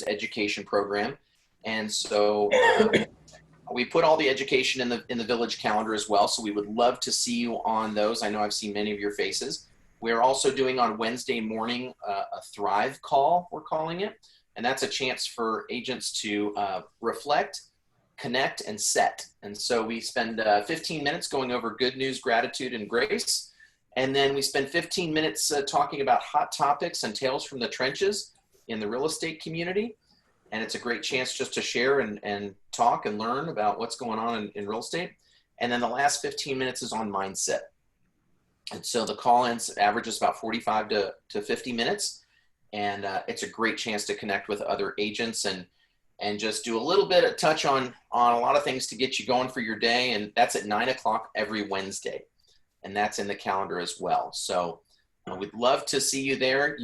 education program. And so we put all the education in the village calendar as well. So we would love to see you on those. I know I've seen many of your faces. We're also doing on Wednesday morning a Thrive call, we're calling it. And that's a chance for agents to reflect, connect, and set. And so we spend 15 minutes going over good news, gratitude, and grace. And then we spend 15 minutes talking about hot topics and tales from the trenches in the real estate community. And it's a great chance just to share and talk and learn about what's going on in real estate. And then the last 15 minutes is on mindset. And so the call-ins averages about 45 to 50 minutes. And it's a great chance to connect with other agents and just do a little bit of touch on a lot of things to get you going for your day. And that's at 9 o'clock every Wednesday. And that's in the calendar as well. So we'd love to see you there.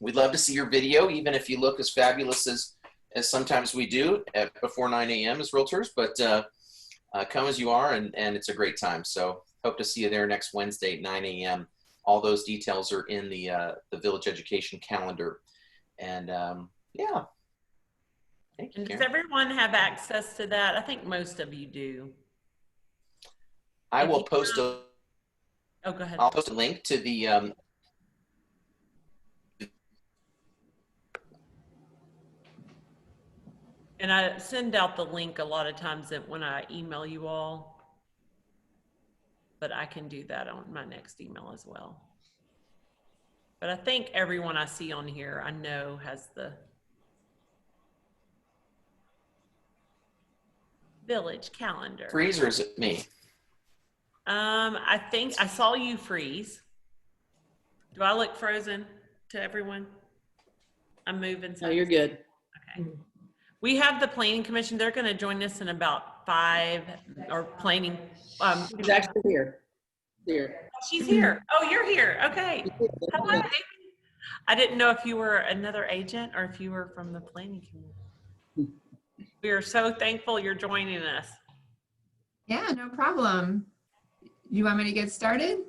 We'd love to see your video, even if you look as fabulous as sometimes we do before 9 a.m. as realtors, but come as you are, and it's a great time. So hope to see you there next Wednesday at 9 a.m. All those details are in the Village Education calendar. And yeah. Thank you, and does Karen. everyone have access to that? I think most of you do. I will post a, oh, go ahead. I'll post a link to the and I send out the link a lot of times when I email you all, but I can do that on my next email as well. But I think everyone I see on here, I know has the village calendar. freeze, or is it me? I think I saw you freeze. Do I look frozen to everyone? I'm moving. No, you're good. Okay. We have the planning commission. They're going to join us in about 5 or planning. She's actually here. Here. She's here. Oh, you're here. Okay. Hello, Amy. I didn't know if you were another agent or if you were from the planning commission. We are so thankful you're joining us. Yeah, no problem. You want me to get started?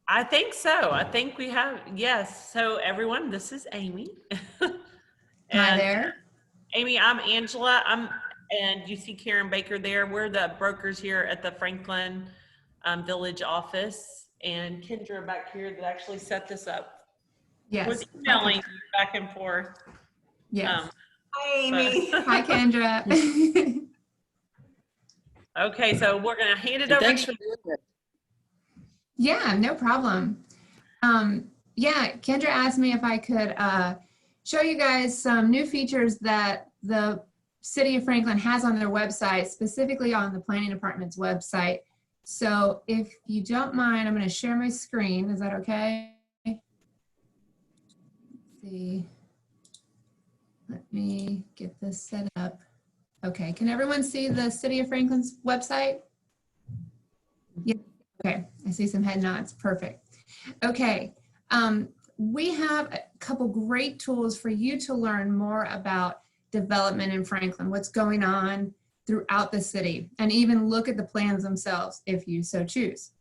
I think so. I think we have, yes. So everyone, this is Amy. Hi there. Amy, I'm Angela. And you see Karen Baker there. We're the brokers here at the Franklin Village office. And Kendra back here that actually set this up. Yes. Was emailing you back and forth. Yes. Hi, Amy. Hi, Kendra. Okay, so we're going to hand it over. Thanks for doing it. Yeah, no problem. Yeah, Kendra asked me if I could show you guys some new features that the City of Franklin has on their website, specifically on the Planning Department's website. So if you don't mind, I'm going to share my screen. Is that okay? Let's see. Let me get this set up. Okay, can everyone see the City of Franklin's website? Yeah. Okay, I see some head nods. Perfect. Okay, we have a couple great tools for you to learn more about development in Franklin, what's going on throughout the city, and even look at the plans themselves if you so choose.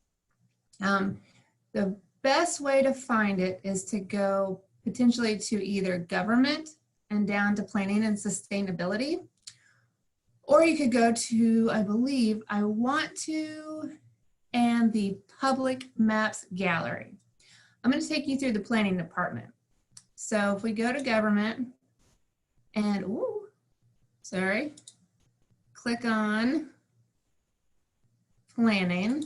The best way to find it is to go potentially to either government and down to planning and sustainability, or you could go to, I believe, I want to, and the public maps gallery. I'm going to take you through the planning department. So if we go to government and, ooh, sorry, click on planning.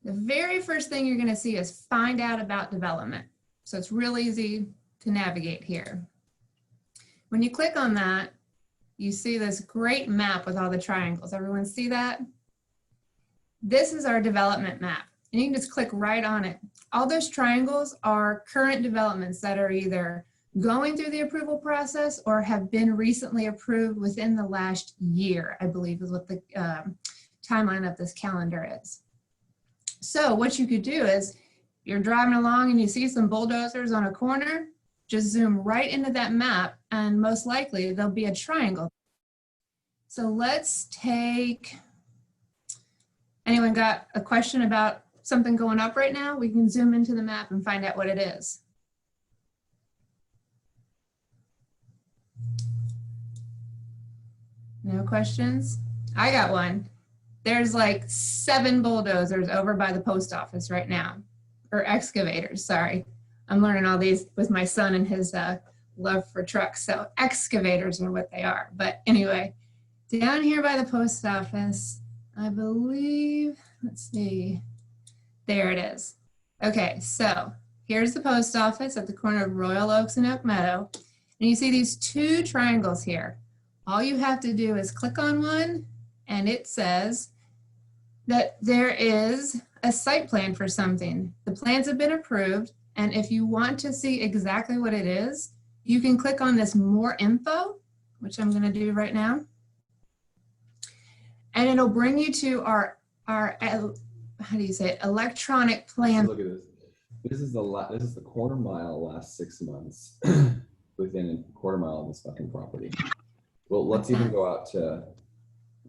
The very first thing you're going to see is find out about development. So it's real easy to navigate here. When you click on that, you see this great map with all the triangles. Everyone see that? This is our development map, and you can just click right on it. All those triangles are current developments that are either going through the approval process or have been recently approved within the last year, I believe is what the timeline of this calendar is. So what you could do is, you're driving along and you see some bulldozers on a corner, just zoom right into that map, and most likely there'll be a triangle. So let's take, anyone got a question about something going up right now? We can zoom into the map and find out what it is. No questions? I got one. There's like 7 bulldozers over by the post office right now, or excavators, sorry. I'm learning all these with my son and his love for trucks. So excavators are what they are. But anyway, down here by the post office, I believe, let's see, there it is. Okay, so here's the post office at the corner of Royal Oaks and Oak Meadow. And you see these 2 triangles here. All you have to do is click on one, and it says that there is a site plan for something. The plans have been approved, and if you want to see exactly what it is, you can click on this more info, which I'm gonna do right now. And it'll bring you to our how do you say it, electronic plan. So look at this. This is the quarter mile last 6 months within a quarter mile of this fucking property. Well, let's even go out to.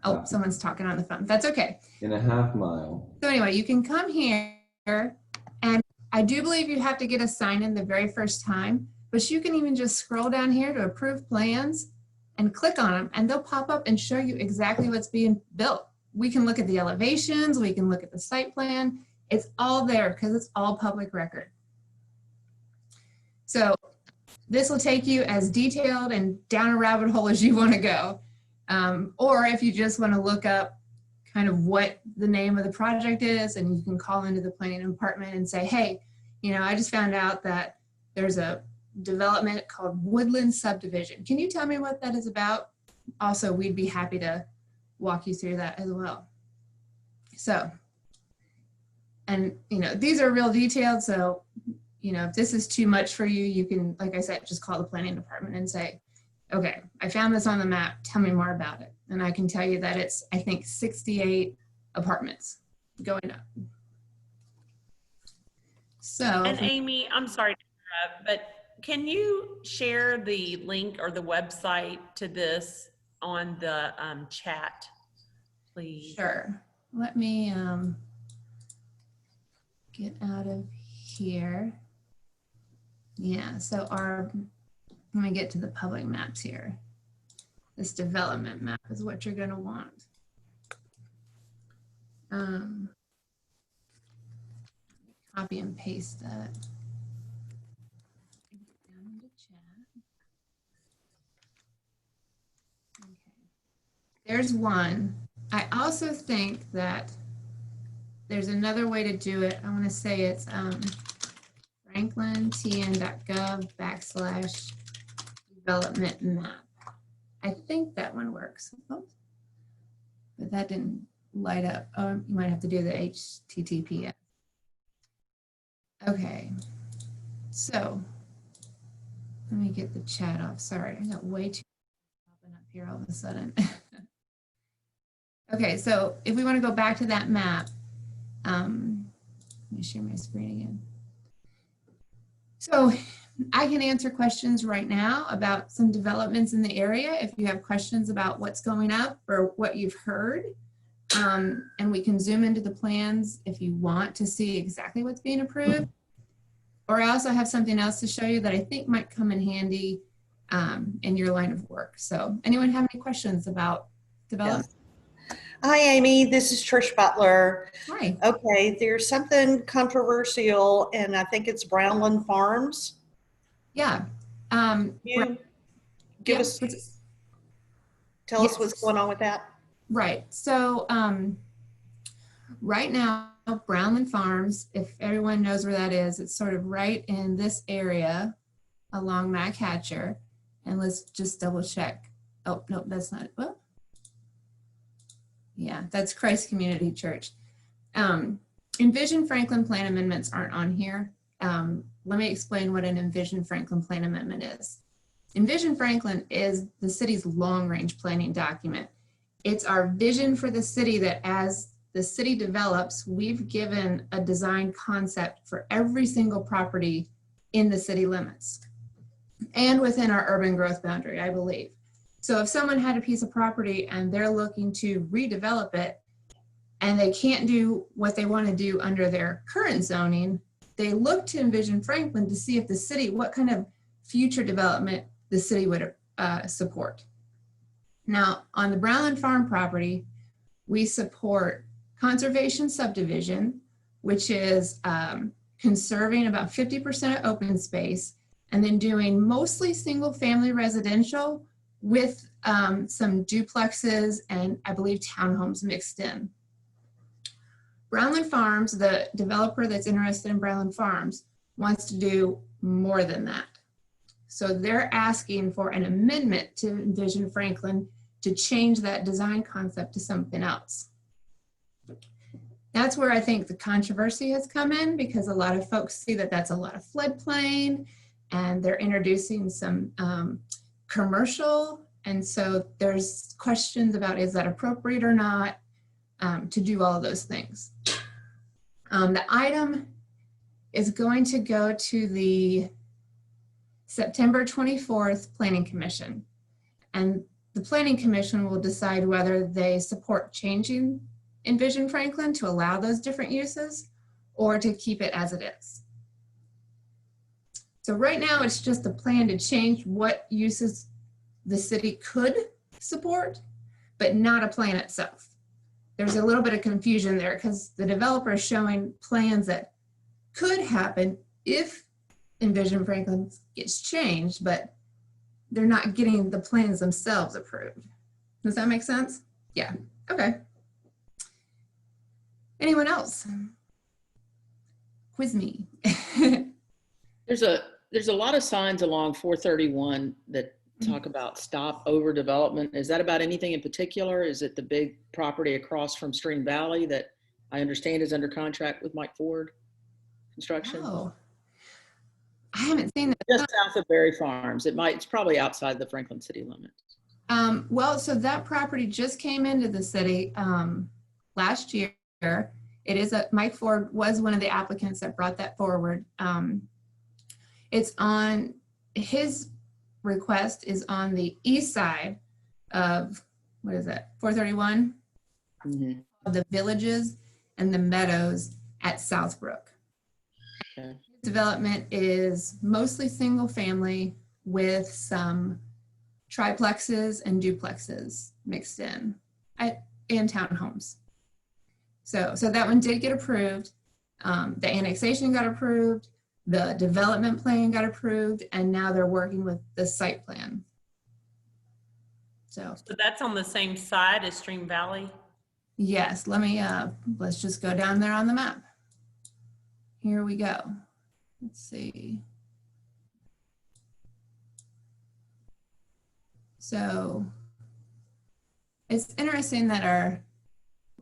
Oh, someone's talking on the phone. That's okay. In a half mile. So anyway, you can come here, and I do believe you have to get a sign in the very first time, but you can even just scroll down here to approved plans and click on them, and they'll pop up and show you exactly what's being built. We can look at the elevations, we can look at the site plan. It's all there because it's all public record. So this will take you as detailed and down a rabbit hole as you want to go. Or if you just want to look up kind of what the name of the project is, and you can call into the planning department and say, hey, you know, I just found out that there's a development called Woodland Subdivision. Can you tell me what that is about? Also, we'd be happy to walk you through that as well. So, and you know, these are real detailed. So, you know, if this is too much for you, you can, like I said, just call the planning department and say, okay, I found this on the map, tell me more about it. And I can tell you that it's, I think, 68 apartments going up. So. And Amy, I'm sorry to interrupt, but can you share the link or the website to this on the chat, please? Sure. Let me get out of here. Yeah, so let me get to the public maps here. This development map is what you're going to want. Copy and paste that. Down into chat. Okay. There's one. I also think that there's another way to do it. I want to say it's franklintn.gov/development map. I think that one works. Oops. But that didn't light up. Oh, you might have to do the HTTPS. Okay, so let me get the chat off. Sorry, I got way too popping up here all of a sudden. Okay, so if we want to go back to that map, let me share my screen again. So I can answer questions right now about some developments in the area if you have questions about what's going up or what you've heard. And we can zoom into the plans if you want to see exactly what's being approved. Or I also have something else to show you that I think might come in handy in your line of work. So anyone have any questions about development? Yes. Hi, Amy. This is Trish Butler. Hi. Okay, there's something controversial, and I think it's Brownland Farms. Yeah. You give us, tell us what's going on with that. Right. So right now, Brownland Farms, if everyone knows where that is, it's sort of right in this area along Mac Hatcher. And let's just double check. Oh, no, that's not it. Well, yeah, that's Christ Community Church. Envision Franklin plan amendments aren't on here. Let me explain what an Envision Franklin plan amendment is. Envision Franklin is the city's long-range planning document. It's our vision for the city that as the city develops, we've given a design concept for every single property in the city limits and within our urban growth boundary, I believe. So if someone had a piece of property and they're looking to redevelop it and they can't do what they want to do under their current zoning, they look to Envision Franklin to see if the city, what kind of future development the city would support. Now, on the Brownland Farm property, we support conservation subdivision, which is conserving about 50% of open space, and then doing mostly single family residential with some duplexes and I believe townhomes mixed in. Brownland Farms, the developer that's interested in Brownland Farms, wants to do more than that. So they're asking for an amendment to Envision Franklin to change that design concept to something else. That's where I think the controversy has come in, because a lot of folks see that that's a lot of floodplain and they're introducing some commercial. And so there's questions about, is that appropriate or not to do all of those things. The item is going to go to the September 24th Planning Commission. And the Planning Commission will decide whether they support changing Envision Franklin to allow those different uses or to keep it as it is. So right now it's just a plan to change what uses the city could support, but not a plan itself. There's a little bit of confusion there because the developer is showing plans that could happen if Envision Franklin gets changed, but they're not getting the plans themselves approved. Does that make sense? Yeah, okay. Anyone else? Quiz me. There's a lot of signs along 431 that talk about stop overdevelopment. Is that about anything in particular? Is it the big property across from Stream Valley that I understand is under contract with Mike Ford Construction? Oh, I haven't seen that. Just south of Berry Farms. It's probably outside the Franklin city limits. Well, so that property just came into the city last year. It is Mike Ford was one of the applicants that brought that forward. It's on, his request is on the east side of, what is that, 431? Mm-hmm. Of the Villages and the Meadows at Southbrook. Okay. Development is mostly single family with some triplexes and duplexes mixed in and townhomes. So that one did get approved. The annexation got approved. The development plan got approved, and now they're working with the site plan. So that's on the same side as Stream Valley? yes, let's just go down there on the map. Here we go. Let's see. So it's interesting that our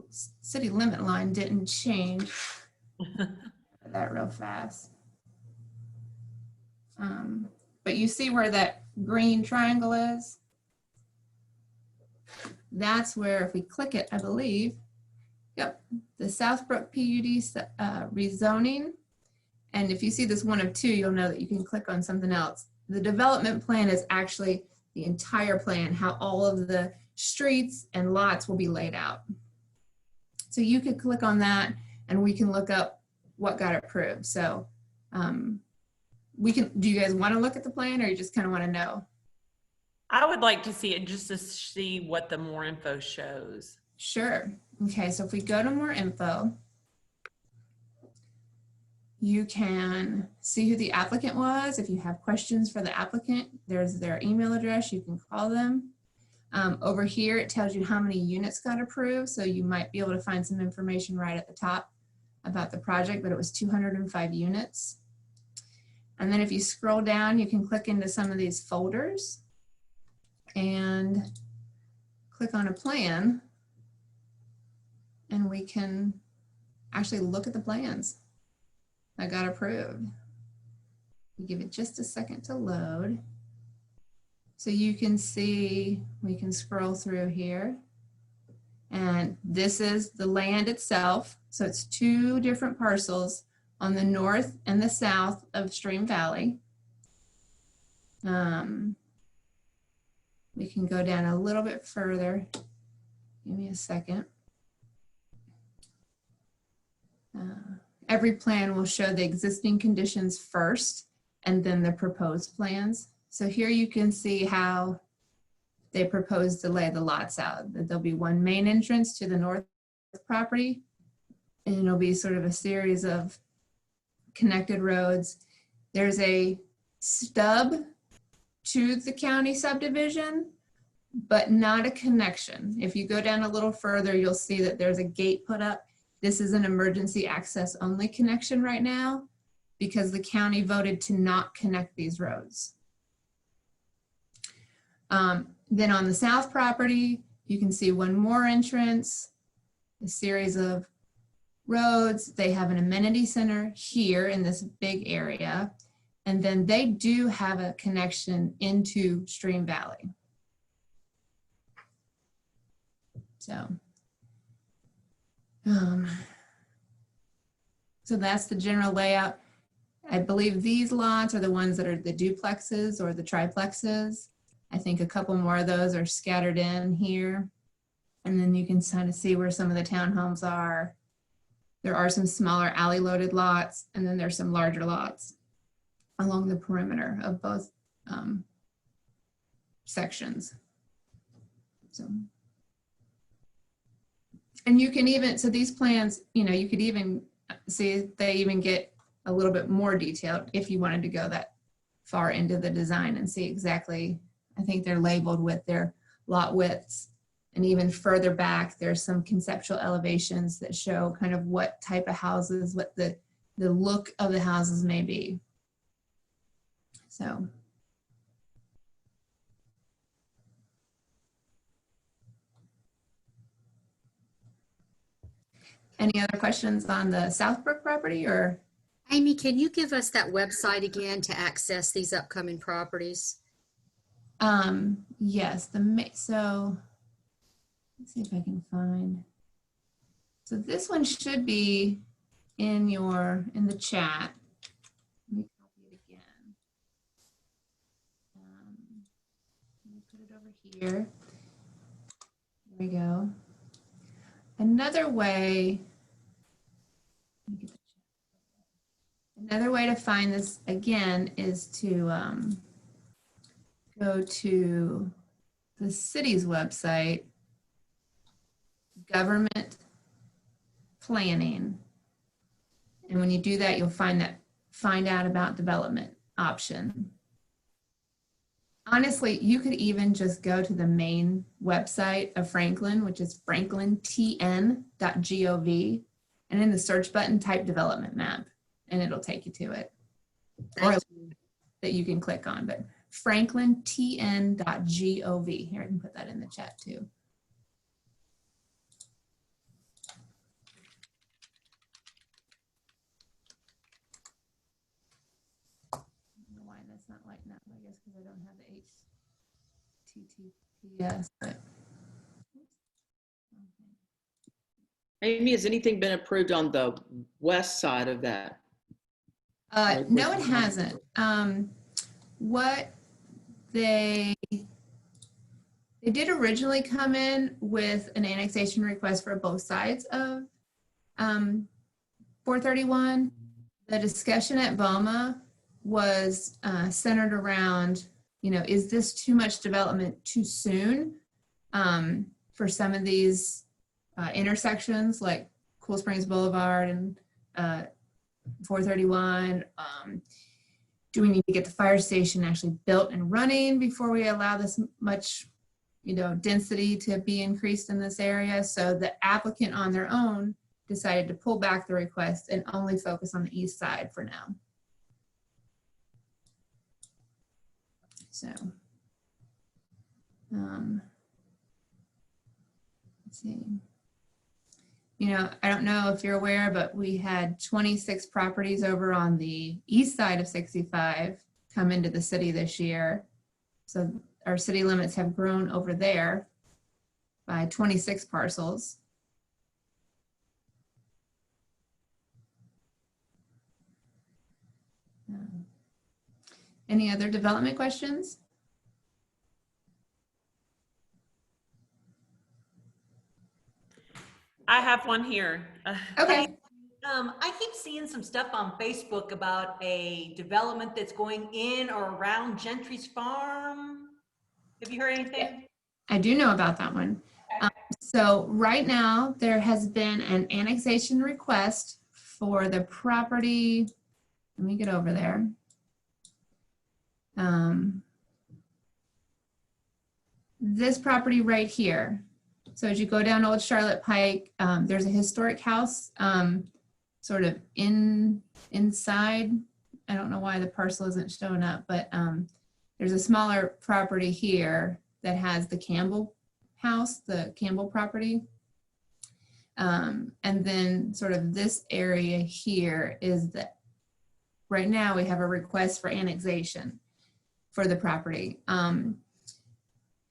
city limit line didn't change that real fast. But you see where that green triangle is? That's where, if we click it, I believe, yep, the Southbrook PUD rezoning. And if you see this one of two, you'll know that you can click on something else. The development plan is actually the entire plan, how all of the streets and lots will be laid out. So you could click on that and we can look up what got approved. So do you guys want to look at the plan, or you just kind of want to know? I would like to see it just to see what the more info shows. Sure. Okay, so if we go to more info, you can see who the applicant was. If you have questions for the applicant, there's their email address. You can call them. Over here, it tells you how many units got approved. So you might be able to find some information right at the top about the project, but it was 205 units. And then if you scroll down, you can click into some of these folders and click on a plan, and we can actually look at the plans that got approved. We give it just a second to load. So you can see, we can scroll through here, and this is the land itself. So it's two different parcels on the north and the south of Stream Valley. We can go down a little bit further. Give me a second. Every plan will show the existing conditions first and then the proposed plans. So here you can see how they propose to lay the lots out. That there'll be one main entrance to the north property, and it'll be sort of a series of connected roads. There's a stub to the county subdivision, but not a connection. If you go down a little further, you'll see that there's a gate put up. This is an emergency access only connection right now because the county voted to not connect these roads. Then on the south property, you can see one more entrance, a series of roads. They have an amenity center here in this big area. And then they do have a connection into Stream Valley. So that's the general layout. I believe these lots are the ones that are the duplexes or the triplexes. I think a couple more of those are scattered in here. And then you can kind of see where some of the townhomes are. There are some smaller alley loaded lots, and then there's some larger lots along the perimeter of both sections. So, and you can even, so these plans, you know, you could even see they even get a little bit more detailed if you wanted to go that far into the design and see exactly, I think they're labeled with their lot widths. And even further back, there's some conceptual elevations that show kind of what type of houses, what the look of the houses may be. So. Any other questions on the Southbrook property or? Amy, can you give us that website again to access these upcoming properties? Yes, so let's see if I can find. So this one should be in the chat. Let me copy it again. Let me put it over here. There we go. Another way to find this again is to go to the city's website, government planning. And when you do that, you'll find out about development option. Honestly, you could even just go to the main website of Franklin, which is franklintn.gov, and in the search button, type development map, and it'll take you to it. Or that you can click on, but franklintn.gov. Here, I can put that in the chat too. I don't know why that's not lighting up. I guess because I don't have the HTTPS. But Amy, has anything been approved on the west side of that? no, it hasn't. What they did originally come in with an annexation request for both sides of 431. The discussion at BOMA was centered around, you know, is this too much development too soon for some of these intersections like Cool Springs Boulevard and 431? Do we need to get the fire station actually built and running before we allow this much, you know, density to be increased in this area? So the applicant on their own decided to pull back the request and only focus on the east side for now. So, let's see. You know, I don't know if you're aware, but we had 26 properties over on the east side of 65 come into the city this year. So our city limits have grown over there by 26 parcels. Any other development questions? I have one here. Okay. I keep seeing some stuff on Facebook about a development that's going in or around Gentry's farm. Have you heard anything? I do know about that one. So right now, there has been an annexation request for the property. Let me get over there. This property right here. So as you go down Old Charlotte Pike, there's a historic house sort of inside. I don't know why the parcel isn't showing up, but there's a smaller property here that has the Campbell house, the Campbell property. And then sort of this area here is that right now we have a request for annexation for the property.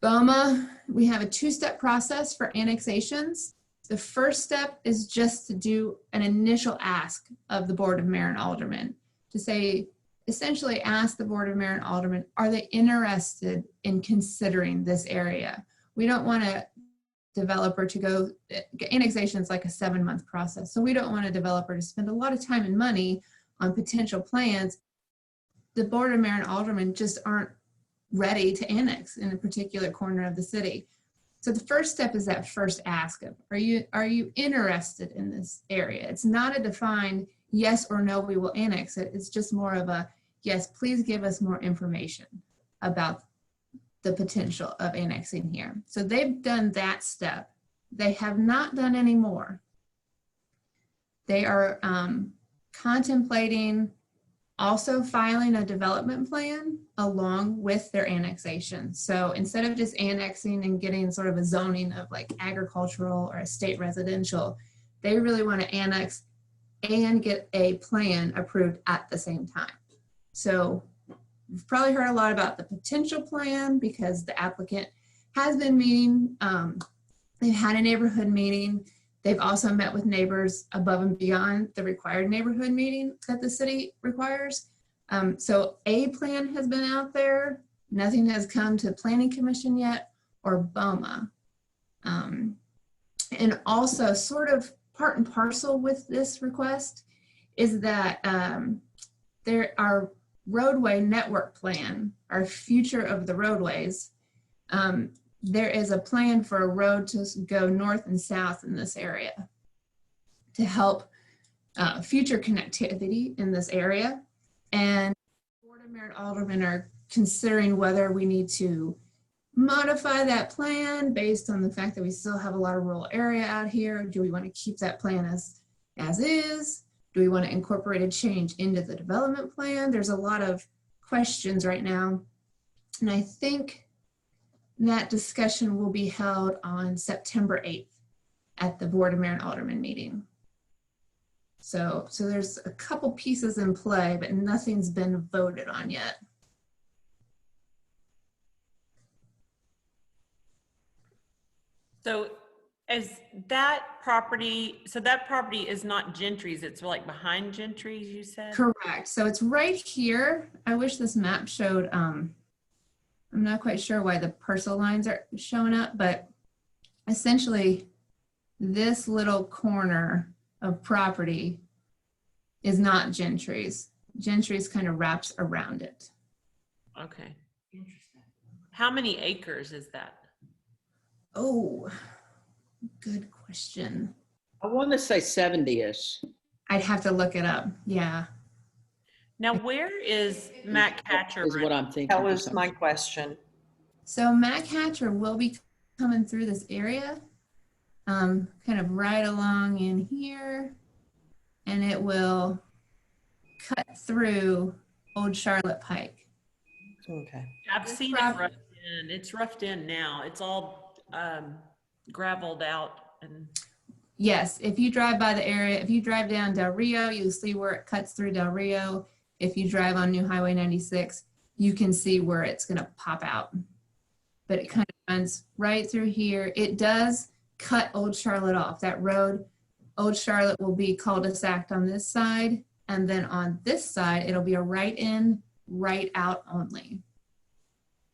BOMA, we have a two-step process for annexations. The first step is just to do an initial ask of the Board of Mayor and Aldermen to say, essentially ask the Board of Mayor and Aldermen, are they interested in considering this area? We don't want a developer to go, annexation is like a 7-month process. So we don't want a developer to spend a lot of time and money on potential plans. The Board of Mayor and Aldermen just aren't ready to annex in a particular corner of the city. So the first step is that first ask of, are you interested in this area? It's not a defined yes or no, we will annex it. It's just more of a, yes, please give us more information about the potential of annexing here. So they've done that step. They have not done any more. They are contemplating also filing a development plan along with their annexation. So instead of just annexing and getting sort of a zoning of like agricultural or estate residential, they really want to annex and get a plan approved at the same time. So you've probably heard a lot about the potential plan because the applicant has been meeting. They've had a neighborhood meeting. They've also met with neighbors above and beyond the required neighborhood meeting that the city requires. So a plan has been out there. Nothing has come to Planning Commission yet or BOMA. And also sort of part and parcel with this request is that our roadway network plan, our future of the roadways, there is a plan for a road to go north and south in this area to help future connectivity in this area. And Board of Mayor and Aldermen are considering whether we need to modify that plan based on the fact that we still have a lot of rural area out here. Do we want to keep that plan as is? Do we want to incorporate a change into the development plan? There's a lot of questions right now. And I think that discussion will be held on September 8th at the Board of Mayor and Aldermen meeting. So there's a couple pieces in play, but nothing's been voted on yet. So is that property, so that property is not Gentry's, it's like behind Gentry's, you said? Correct. So it's right here. I wish this map showed, I'm not quite sure why the parcel lines are showing up, but essentially this little corner of property is not Gentry's. Gentry's kind of wraps around it. Okay. Interesting. How many acres is that? Oh, good question. I want to say 70-ish. I'd have to look it up. Yeah. Now, where is Matt Catcher? Is what I'm thinking. That was my question. So Matt Catcher will be coming through this area, kind of right along in here, and it will cut through Old Charlotte Pike. Okay. I've seen it roughed in. It's roughed in now. It's all graveled out. And Yes, if you drive by the area, if you drive down Del Rio, you'll see where it cuts through Del Rio. If you drive on New Highway 96, you can see where it's going to pop out. But it kind of runs right through here. It does cut Old Charlotte off. That road, Old Charlotte will be cul-de-sac on this side. And then on this side, it'll be a right in, right out only.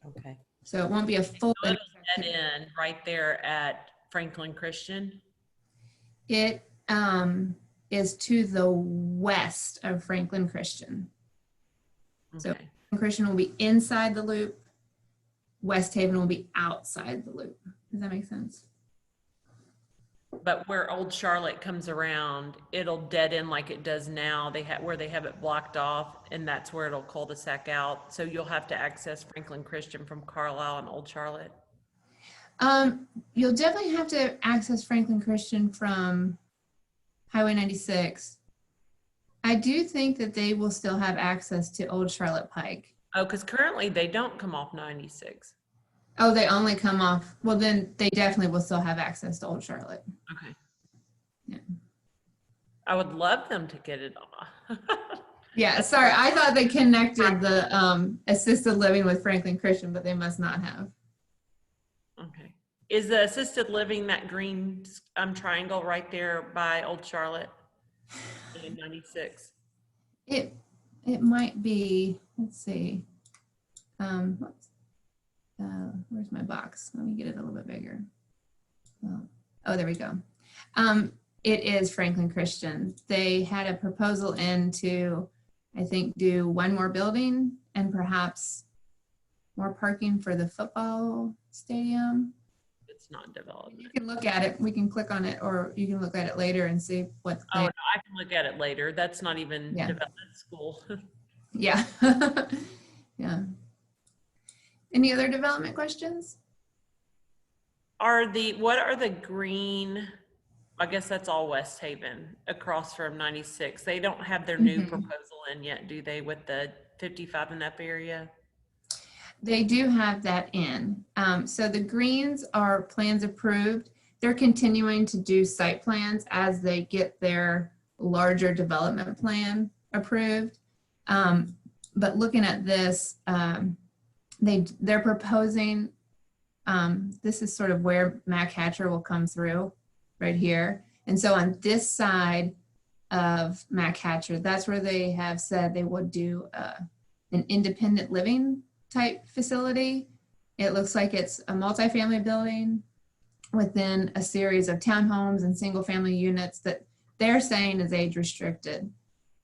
Okay. So it won't be a full. dead end right there at Franklin Christian. It is to the west of Franklin Christian. Okay. So Christian will be inside the loop. West Haven will be outside the loop. Does that make sense? But where Old Charlotte comes around, it'll dead end like it does now. Where they have it blocked off, and that's where it'll cul-de-sac out. So you'll have to access Franklin Christian from Carlisle and Old Charlotte. You'll definitely have to access Franklin Christian from Highway 96. I do think that they will still have access to Old Charlotte Pike. Oh, because currently they don't come off 96. Oh, they only come off, well then they definitely will still have access to Old Charlotte. Okay. Yeah. I would love them to get it off. Yeah, sorry, I thought they connected the assisted living with Franklin Christian, but they must not have. Okay. Is the assisted living that green triangle right there by Old Charlotte in 96? It might be, let's see. Where's my box? Let me get it a little bit bigger. Oh, there we go. It is Franklin Christian. They had a proposal in to, I think, do one more building and perhaps more parking for the football stadium. It's not developed. You can look at it. We can click on it, or you can look at it later and see what. Oh, no, I can look at it later. That's not even developed school. Yeah. Yeah. Any other development questions? What are the green, I guess that's all West Haven across from 96. They don't have their new proposal in yet, do they, with the 55 and up area? They do have that in. So the greens are plans approved. They're continuing to do site plans as they get their larger development plan approved. But looking at this, they're proposing, this is sort of where Mac Hatcher will come through right here. And so on this side of Mac Hatcher, that's where they have said they would do an independent living type facility. It looks like it's a multifamily building within a series of townhomes and single family units that they're saying is age restricted.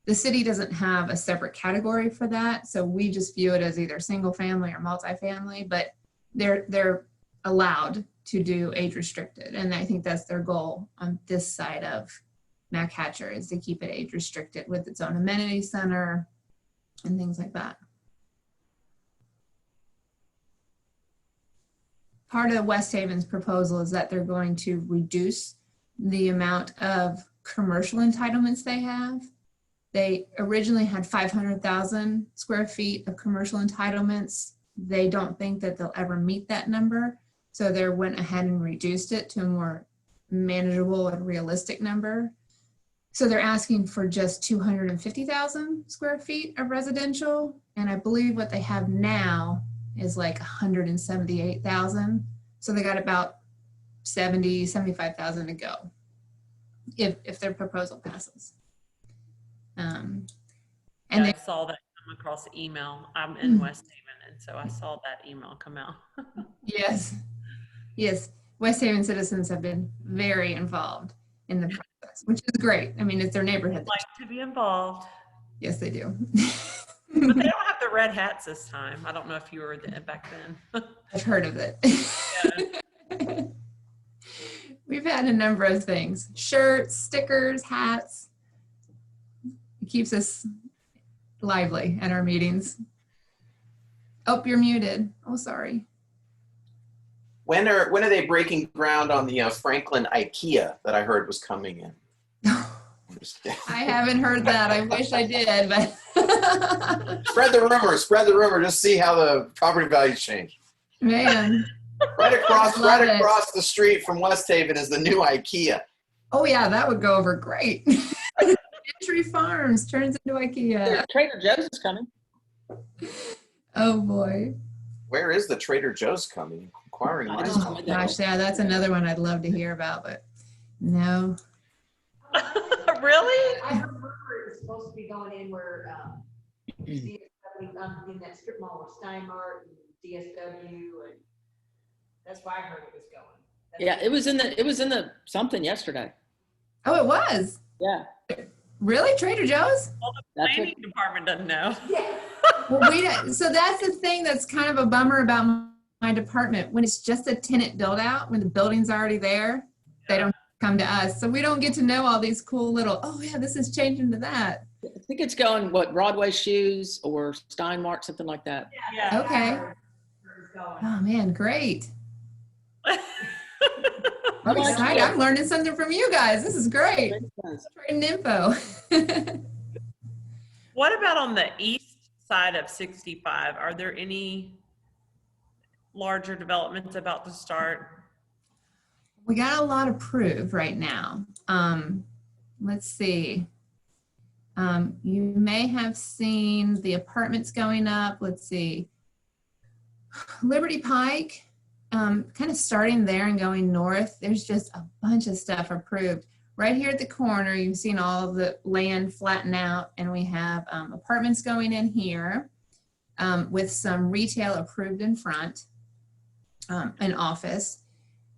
The city doesn't have a separate category for that, so we just view it as either single family or multifamily, but they're allowed to do age restricted, and I think that's their goal on this side of Mac Hatcher, is to keep it age restricted with its own amenity center and things like that. Part of West Haven's proposal is that they're going to reduce the amount of commercial entitlements they have. They originally had 500,000 square feet of commercial entitlements. They don't think that they'll ever meet that number. So they went ahead and reduced it to a more manageable and realistic number. So they're asking for just 250,000 square feet of residential. And I believe what they have now is like 178,000. So they got about 75,000 to go if their proposal passes. And I saw that come across the email. I'm in West Haven, and so I saw that email come out. Yes. West Haven citizens have been very involved in the process, which is great. I mean, it's their neighborhood. Like to be involved. Yes, they do. But they don't have the red hats this time. I don't know if you were back then. I've heard of it. Yeah. We've had a number of things: shirts, stickers, hats. It keeps us lively at our meetings. Oh, you're muted. Oh, sorry. When are they breaking ground on the Franklin IKEA that I heard was coming in? I haven't heard that. I wish I did, but Spread the rumor. Just see how the property values change. man. Right across Love it. the street from West Haven is the new IKEA. Oh yeah, that would go over great. Entry Farms turns into IKEA. Trader Joe's is coming. Oh boy. Where is the Trader Joe's coming? Inquiring minds. Oh gosh, yeah, that's another one I'd love to hear about, but no. Really? I heard rumor it was supposed to be going in where, in that strip mall with Steinmart and DSW, and that's why I heard it was going. Yeah, it was in the something yesterday. Oh, it was? Yeah. Really? Trader Joe's? Well, the That's planning department doesn't know. Yeah. Well, so that's the thing that's kind of a bummer about my department, when it's just a tenant build out, when the building's already there, they don't come to us. So we don't get to know all these cool little, oh yeah, this is changing to that. I think it's going, what, Broadway Shoes or Steinmart, something like that. Yeah. Okay. Oh man, great. I'm excited. I'm learning something from you guys. This is great. Trading info. What about on the east side of 65? Are there any larger developments about to start? We got a lot approved right now. Let's see. You may have seen the apartments going up. Let's see. Liberty Pike, kind of starting there and going north. There's just a bunch of stuff approved. Right here at the corner, you've seen all of the land flatten out, and we have apartments going in here with some retail approved in front, an office.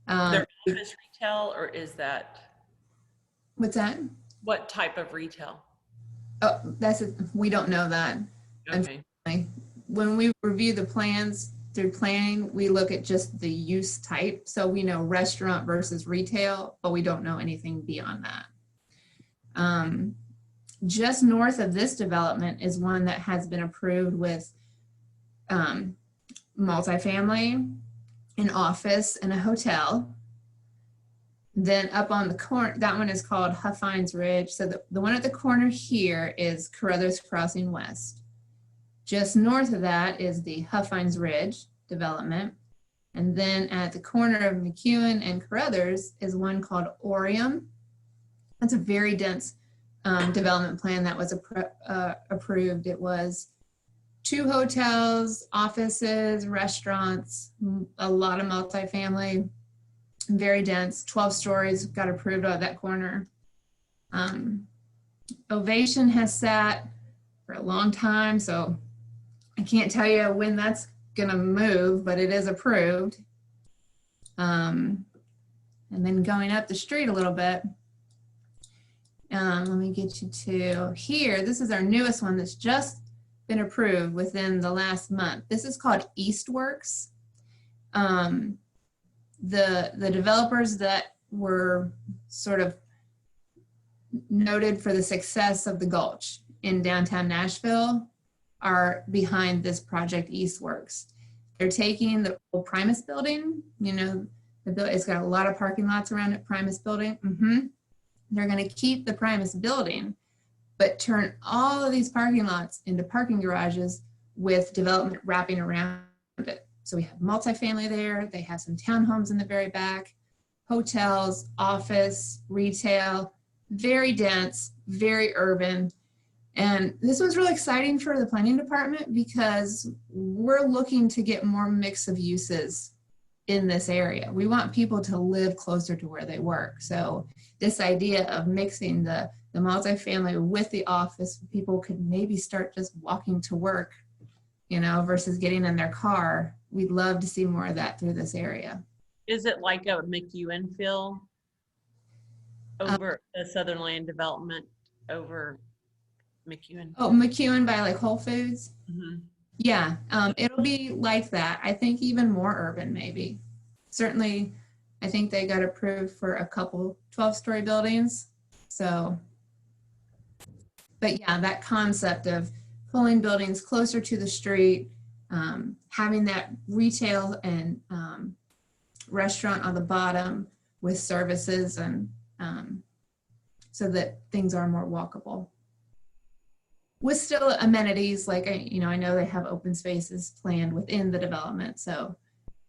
Their office retail, or is that? What's that? What type of retail? Oh, we don't know that. Okay. When we review the plans through planning, we look at just the use type. So we know restaurant versus retail, but we don't know anything beyond that. Just north of this development is one that has been approved with multifamily, an office, and a hotel. Then up on the corner, that one is called Huffines Ridge. So the one at the corner here is Carruthers Crossing West. Just north of that is the Huffines Ridge development. And then at the corner of McEwen and Carruthers is one called Orium. That's a very dense development plan that was approved. It was 2 hotels, offices, restaurants, a lot of multifamily, very dense, 12 stories got approved out of that corner. Ovation has sat for a long time, so I can't tell you when that's gonna move, but it is approved. And then going up the street a little bit, let me get you to here. This is our newest one that's just been approved within the last month. This is called Eastworks. The developers that were sort of noted for the success of the Gulch in downtown Nashville are behind this project Eastworks. They're taking the old Primus building, you know, it's got a lot of parking lots around it, Primus building. They're going to keep the Primus building, but turn all of these parking lots into parking garages with development wrapping around it. So we have multifamily there. They have some townhomes in the very back, hotels, office, retail, very dense, very urban. And this was really exciting for the planning department because we're looking to get more mix of uses in this area. We want people to live closer to where they work. So this idea of mixing the multifamily with the office, people could maybe start just walking to work, you know, versus getting in their car. We'd love to see more of that through this area. Is it like a McEwen feel over the Southern Land Development over McEwen? Oh, McEwen by like Whole Foods? Mm-hmm. Yeah, it'll be like that. I think even more urban maybe. Certainly, I think they got approved for a couple 12-story buildings. So, but yeah, that concept of pulling buildings closer to the street, having that retail and restaurant on the bottom with services, and so that things are more walkable. With still amenities, like, I know they have open spaces planned within the development. So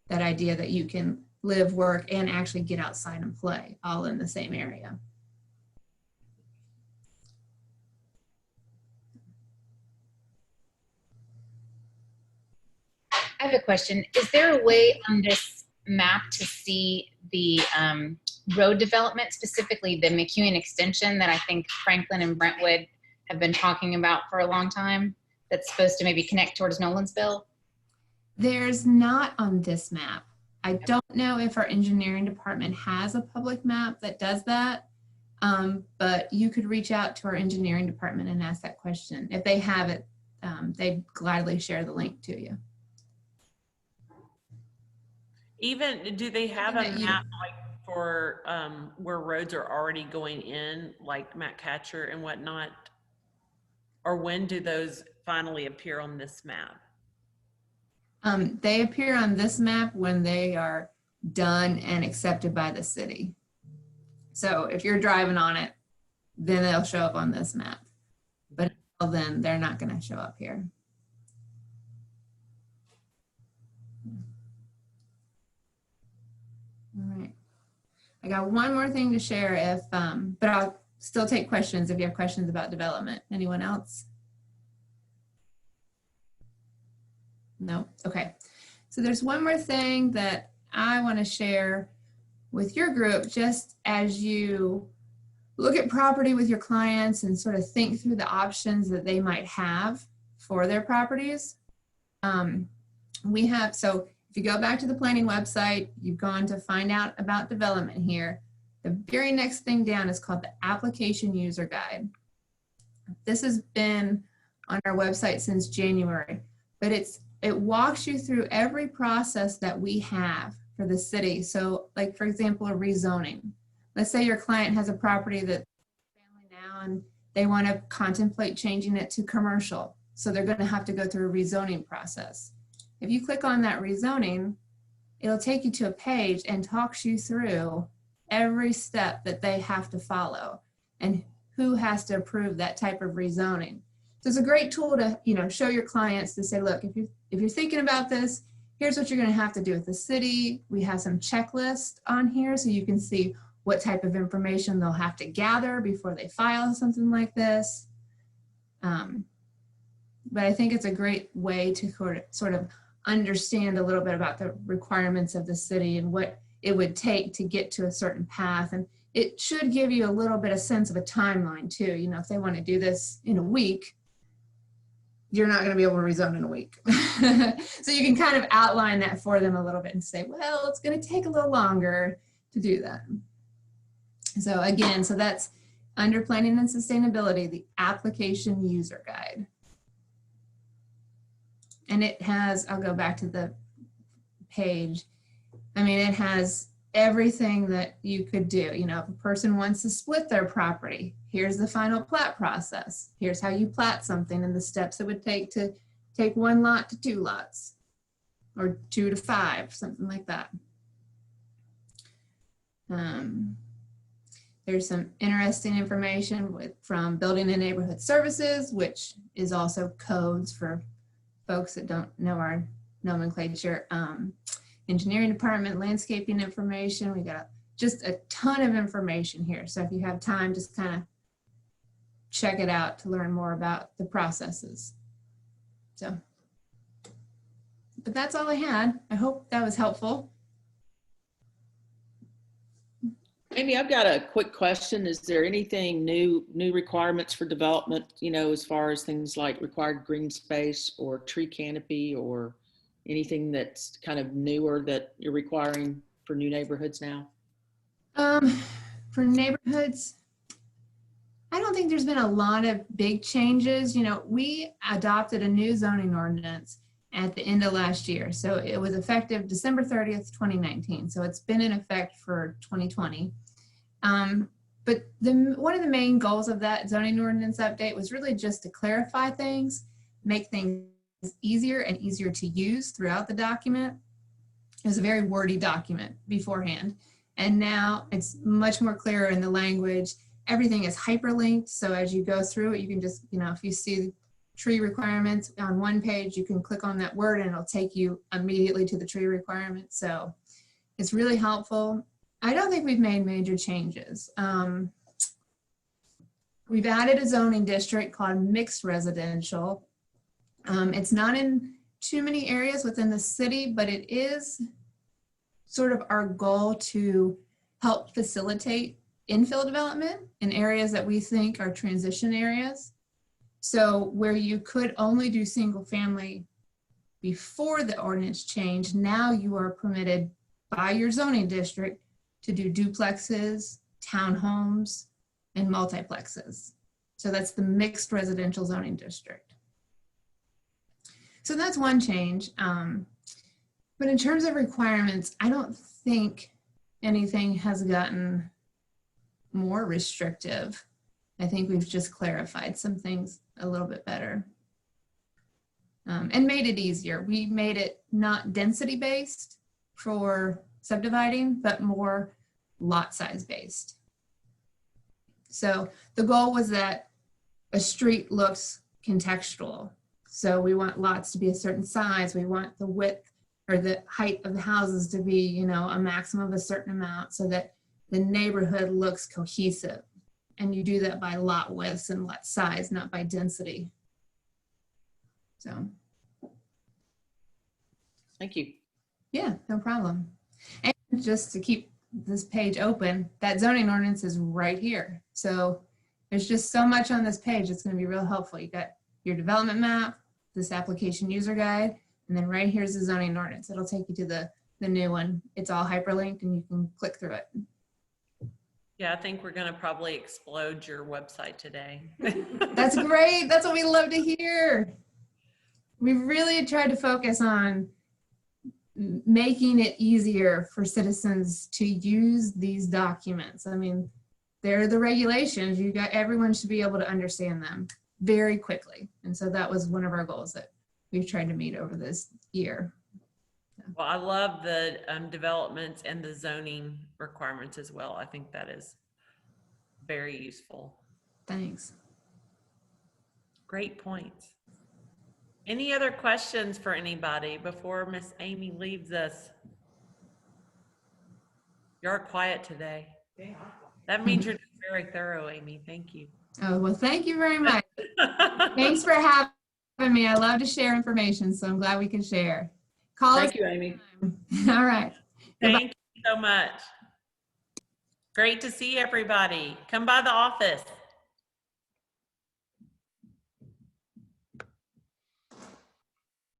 that idea that you can live, work, and actually get outside and play all in the same area. I have a question. Is there a way on this map to see the road development, specifically the McEwen extension that I think Franklin and Brentwood have been talking about for a long time, that's supposed to maybe connect towards Nolansville? There's not on this map. I don't know if our engineering department has a public map that does that, but you could reach out to our engineering department and ask that question. If they have it, they'd gladly share the link to you. Even, do they have a That you- map like for where roads are already going in, like Matt Catcher and whatnot? Or when do those finally appear on this map? They appear on this map when they are done and accepted by the city. So if you're driving on it, then they'll show up on this map. But until then, they're not going to show up here. All right. I got one more thing to share if, but I'll still take questions if you have questions about development. Anyone else? No? Okay. So there's one more thing that I want to share with your group just as you look at property with your clients and sort of think through the options that they might have for their properties. We have, so if you go back to the planning website, you've gone to find out about development here. The very next thing down is called the application user guide. This has been on our website since January, but it walks you through every process that we have for the city. So like, for example, a rezoning. Let's say your client has a property that's family now and they want to contemplate changing it to commercial. So they're going to have to go through a rezoning process. If you click on that rezoning, it'll take you to a page and talks you through every step that they have to follow and who has to approve that type of rezoning. So it's a great tool to, show your clients to say, look, if you're thinking about this, here's what you're going to have to do with the city. We have some checklists on here so you can see what type of information they'll have to gather before they file something like this. But I think it's a great way to sort of understand a little bit about the requirements of the city and what it would take to get to a certain path. And it should give you a little bit of sense of a timeline too. If they want to do this in a week, you're not going to be able to rezone in a week. So you can kind of outline that for them a little bit and say, well, it's going to take a little longer to do that. So again, so that's under planning and sustainability, the application user guide. And it has, I'll go back to the page. I mean, it has everything that you could do. If a person wants to split their property, here's the final plat process. Here's how you plat something and the steps it would take to take 1 lot to 2 lots or 2 to 5, something like that. There's some interesting information from Building and Neighborhood Services, which is also codes for folks that don't know our nomenclature. Engineering department, landscaping information. We got just a ton of information here. So if you have time, just kind of check it out to learn more about the processes. So, but that's all I had. I hope that was helpful. Amy, I've got a quick question. Is there anything new requirements for development, as far as things like required green space or tree canopy or anything that's kind of newer that you're requiring for new neighborhoods now? For neighborhoods, I don't think there's been a lot of big changes. We adopted a new zoning ordinance at the end of last year. So it was effective December 30th, 2019. So it's been in effect for 2020. But one of the main goals of that zoning ordinance update was really just to clarify things, make things easier and easier to use throughout the document. It was a very wordy document beforehand. And now it's much more clear in the language. Everything is hyperlinked. So as you go through it, you can just, if you see tree requirements on one page, you can click on that word and it'll take you immediately to the tree requirement. So it's really helpful. I don't think we've made major changes. We've added a zoning district called mixed residential. It's not in too many areas within the city, but it is sort of our goal to help facilitate infill development in areas that we think are transition areas. So where you could only do single family before the ordinance change, now you are permitted by your zoning district to do duplexes, townhomes, and multiplexes. So that's the mixed residential zoning district. So that's one change. But in terms of requirements, I don't think anything has gotten more restrictive. I think we've just clarified some things a little bit better. And made it easier. We made it not density based for subdividing, but more lot size based. So the goal was that a street looks contextual. So we want lots to be a certain size. We want the width or the height of the houses to be, you know, a maximum of a certain amount so that the neighborhood looks cohesive. And you do that by lot widths and lot size, not by density. So. Thank you. Yeah, no problem. And just to keep this page open, that zoning ordinance is right here. So there's just so much on this page. It's going to be real helpful. You got your development map, this application user guide, and then right here's the zoning ordinance. It'll take you to the new one. It's all hyperlinked and you can click through it. Yeah, I think we're gonna probably explode your website today. That's great. That's what we love to hear. We really tried to focus on making it easier for citizens to use these documents. I mean, they're the regulations. Everyone should be able to understand them very quickly. And so that was one of our goals that we've tried to meet over this year. Well, I love the developments and the zoning requirements as well. I think that is very useful. Thanks. Great points. Any other questions for anybody before Miss Amy leaves us? You're quiet today. That means you're very thorough, Amy. Thank you. Oh, well, thank you very much. Thanks for having me. I love to share information, so I'm glad we can share. Call us. Thank you, Amy. All right. Thank you so much. Great to see everybody. Come by the office.